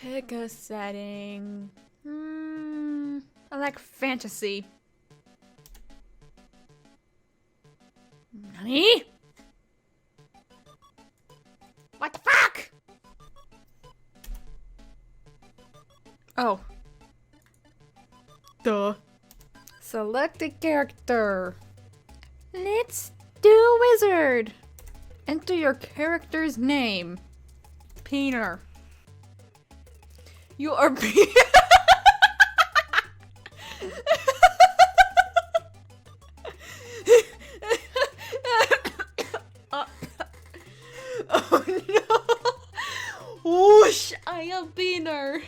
Pick a setting. I like fantasy. Nani? What the fuck? Oh. Duh. Select a character. Let's do wizard. Enter your character's name. Peter. You are Oh no! Whoosh! I am Peter.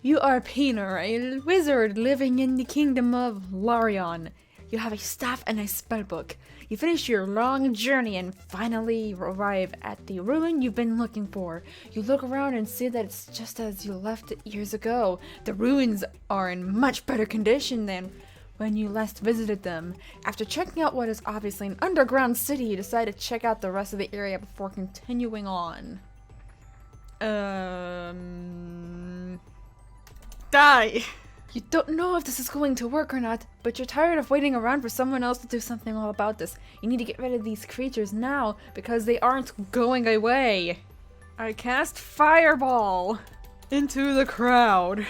You are Peter, a wizard living in the kingdom of Larion. You have a staff and a spellbook. You finish your long journey and finally arrive at the ruin you've been looking for. You look around and see that it's just as you left it years ago. The ruins are in much better condition than when you last visited them. After checking out what is obviously an underground city, you decide to check out the rest of the area before continuing on. Die! You don't know if this is going to work or not, but you're tired of waiting around for someone else to do something all about this. You need to get rid of these creatures now, because they aren't going away. I cast Fireball into the crowd.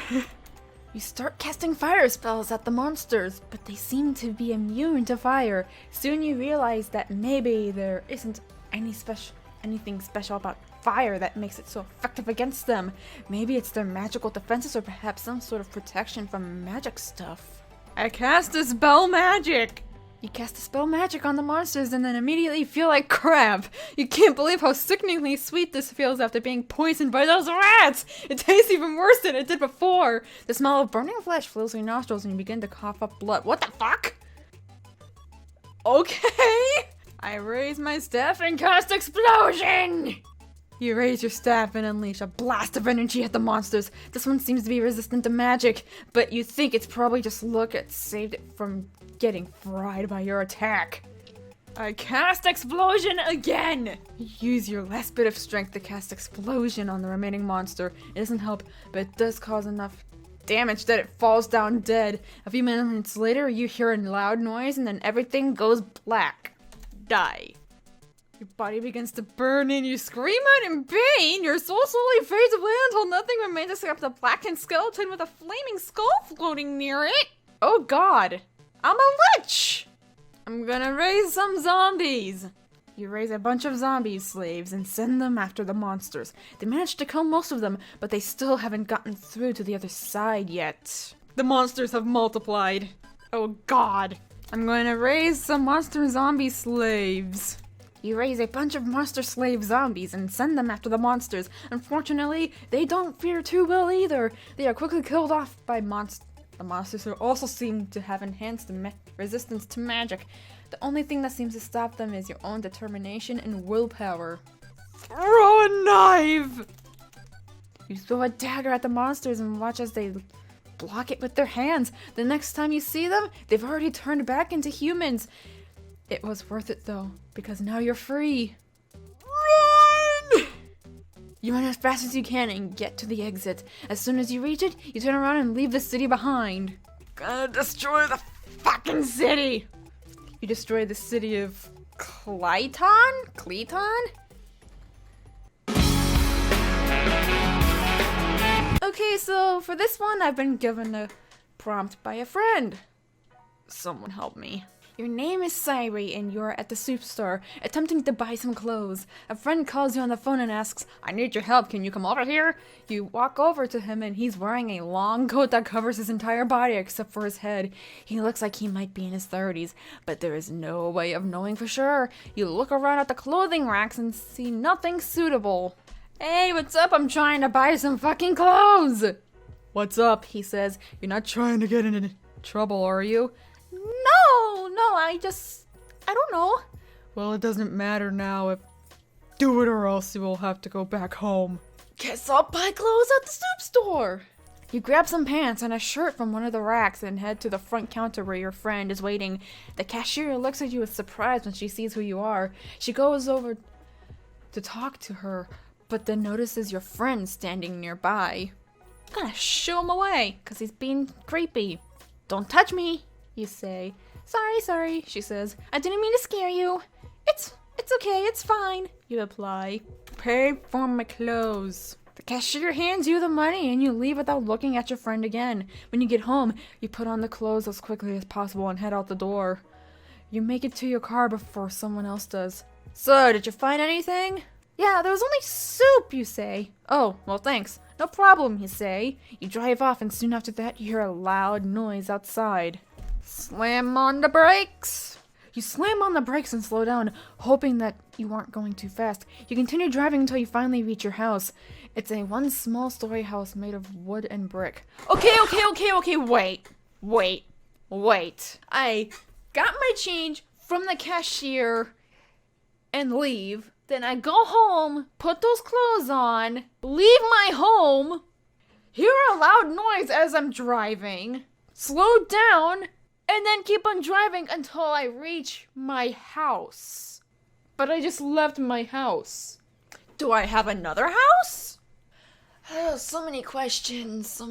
You start casting fire spells at the monsters, but they seem to be immune to fire. Soon you realize that maybe there isn't anything special about fire that makes it so effective against them. Maybe it's their magical defenses or perhaps some sort of protection from magic stuff. I cast a spell magic! You cast a spell magic on the monsters and then immediately feel like crap. You can't believe how sickeningly sweet this feels after being poisoned by those rats! It tastes even worse than it did before! The smell of burning flesh fills your nostrils and you begin to cough up blood. What the fuck? Okay! I raise my staff and cast explosion! You raise your staff and unleash a blast of energy at the monsters. This one seems to be resistant to magic, but you think it's probably just luck it saved it from getting fried by your attack. I cast explosion again! You use your last bit of strength to cast explosion on the remaining monster. It doesn't help, but it does cause enough damage that it falls down dead. A few minutes later, you hear a loud noise and then everything goes black. Die. Your body begins to burn and you scream out in pain. Your soul slowly fades away until nothing remains except a blackened skeleton with a flaming skull floating near it. Oh god, I'm a lich! I'm gonna raise some zombies. You raise a bunch of zombie slaves and send them after the monsters. They managed to kill most of them, but they still haven't gotten through to the other side yet. The monsters have multiplied. Oh god. I'm going to raise some monster zombie slaves. You raise a bunch of monster slave zombies and send them after the monsters. Unfortunately, they don't fare too well either. They are quickly killed off by the monsters who also seem to have enhanced resistance to magic. The only thing that seems to stop them is your own determination and willpower. Throw a knife! You throw a dagger at the monsters and watch as they block it with their hands. The next time you see them, they've already turned back into humans. It was worth it though, because now you're free. Run! You run as fast as you can and get to the exit. As soon as you reach it, you turn around and leave the city behind. Gonna destroy the fucking city! You destroy the city of Clayton? Okay, so for this one, I've been given a prompt by a friend. Someone help me. Your name is Cybrie and you're at the soup store, attempting to buy some clothes. A friend calls you on the phone and asks, I need your help, can you come over here? You walk over to him and he's wearing a long coat that covers his entire body except for his head. He looks like he might be in his 30s, but there is no way of knowing for sure. You look around at the clothing racks and see nothing suitable. Hey, what's up? I'm trying to buy some fucking clothes! What's up? He says. You're not trying to get into trouble, are you? No, I don't know. Well, it doesn't matter now. Do it or else you will have to go back home. Guess I'll buy clothes at the soup store. You grab some pants and a shirt from one of the racks and head to the front counter where your friend is waiting. The cashier looks at you with surprise when she sees who you are. She goes over to talk to her, but then notices your friend standing nearby. I'm gonna shoo him away, cause he's being creepy. Don't touch me, you say. Sorry, she says. I didn't mean to scare you. It's okay, it's fine, you reply. Pay for my clothes. The cashier hands you the money and you leave without looking at your friend again. When you get home, you put on the clothes as quickly as possible and head out the door. You make it to your car before someone else does. So, did you find anything? Yeah, there was only soup, you say. Oh, well thanks. No problem, you say. You drive off and soon after that you hear a loud noise outside. Slam on the brakes! You slam on the brakes and slow down, hoping that you aren't going too fast. You continue driving until you finally reach your house. It's a one small story house made of wood and brick. Okay, wait. I got my change from the cashier and leave. Then I go home, put those clothes on, leave my home, hear a loud noise as I'm driving, slow down, and then keep on driving until I reach my house. But I just left my house. Do I have another house? Oh, so many questions.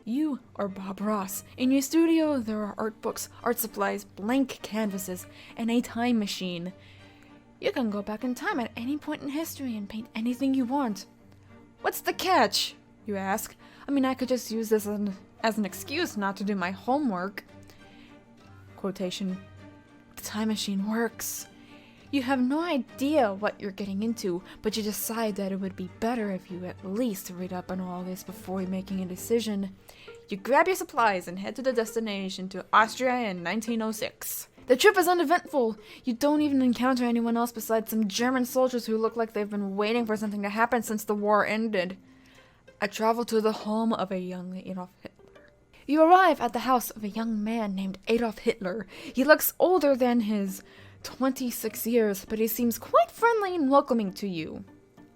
You are Bob Ross. In your studio, there are art books, art supplies, blank canvases, and a time machine. You can go back in time at any point in history and paint anything you want. What's the catch? You ask. I mean, I could just use this as an excuse not to do my homework. Quotation. The time machine works. You have no idea what you're getting into, but you decide that it would be better if you at least read up on all this before making a decision. You grab your supplies and head to the destination, to Austria in 1906. The trip is uneventful. You don't even encounter anyone else besides some German soldiers who look like they've been waiting for something to happen since the war ended. I travel to the home of a young Adolf Hitler. You arrive at the house of a young man named Adolf Hitler. He looks older than his 26 years, but he seems quite friendly and welcoming to you.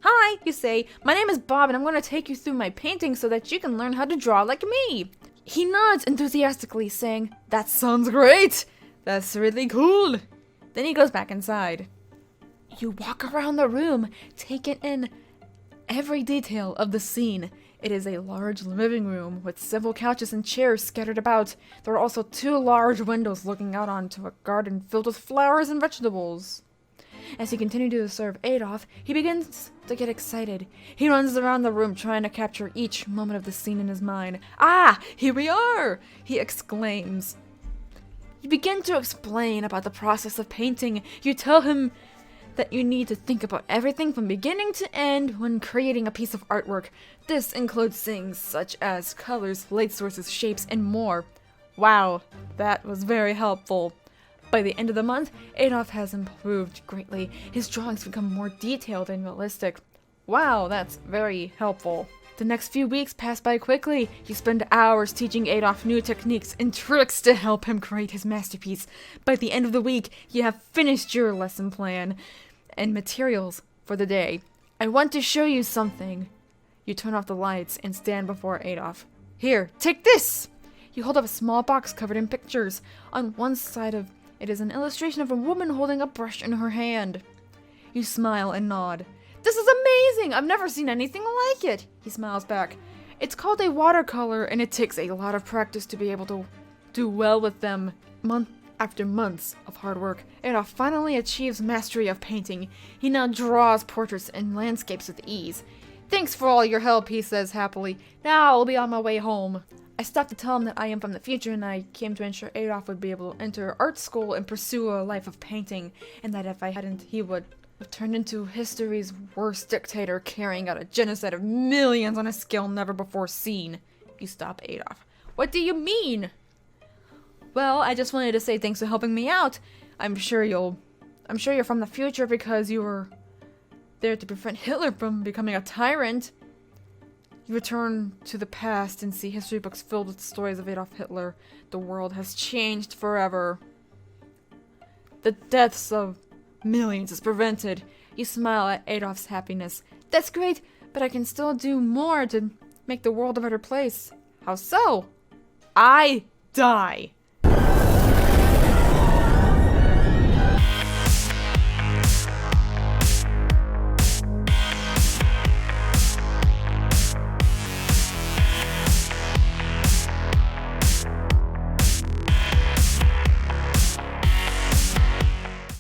Hi, you say. My name is Bob and I'm going to take you through my painting so that you can learn how to draw like me. He nods enthusiastically, saying, That sounds great! That's really cool! Then he goes back inside. You walk around the room, taking in every detail of the scene. It is a large living room with several couches and chairs scattered about. There are also 2 large windows looking out onto a garden filled with flowers and vegetables. As you continue to observe Adolf, he begins to get excited. He runs around the room trying to capture each moment of the scene in his mind. Ah, here we are! He exclaims. You begin to explain about the process of painting. You tell him that you need to think about everything from beginning to end when creating a piece of artwork. This includes things such as colors, light sources, shapes, and more. Wow, that was very helpful. By the end of the month, Adolf has improved greatly. His drawings become more detailed and realistic. Wow, that's very helpful. The next few weeks pass by quickly. You spend hours teaching Adolf new techniques and tricks to help him create his masterpiece. By the end of the week, you have finished your lesson plan and materials for the day. I want to show you something. You turn off the lights and stand before Adolf. Here, take this! You hold up a small box covered in pictures. On one side of it is an illustration of a woman holding a brush in her hand. You smile and nod. This is amazing! I've never seen anything like it! He smiles back. It's called a watercolor, and it takes a lot of practice to be able to do well with them. Month after months of hard work, Adolf finally achieves mastery of painting. He now draws portraits and landscapes with ease. Thanks for all your help, he says happily. Now I'll be on my way home. I stopped to tell him that I am from the future and I came to ensure Adolf would be able to enter art school and pursue a life of painting, and that if I hadn't, he would have turned into history's worst dictator, carrying out a genocide of millions on a scale never before seen. You stop Adolf. What do you mean? Well, I just wanted to say thanks for helping me out. I'm sure you're from the future because you were there to prevent Hitler from becoming a tyrant. You return to the past and see history books filled with stories of Adolf Hitler. The world has changed forever. The deaths of millions is prevented. You smile at Adolf's happiness. That's great, but I can still do more to make the world a better place. How so? I die.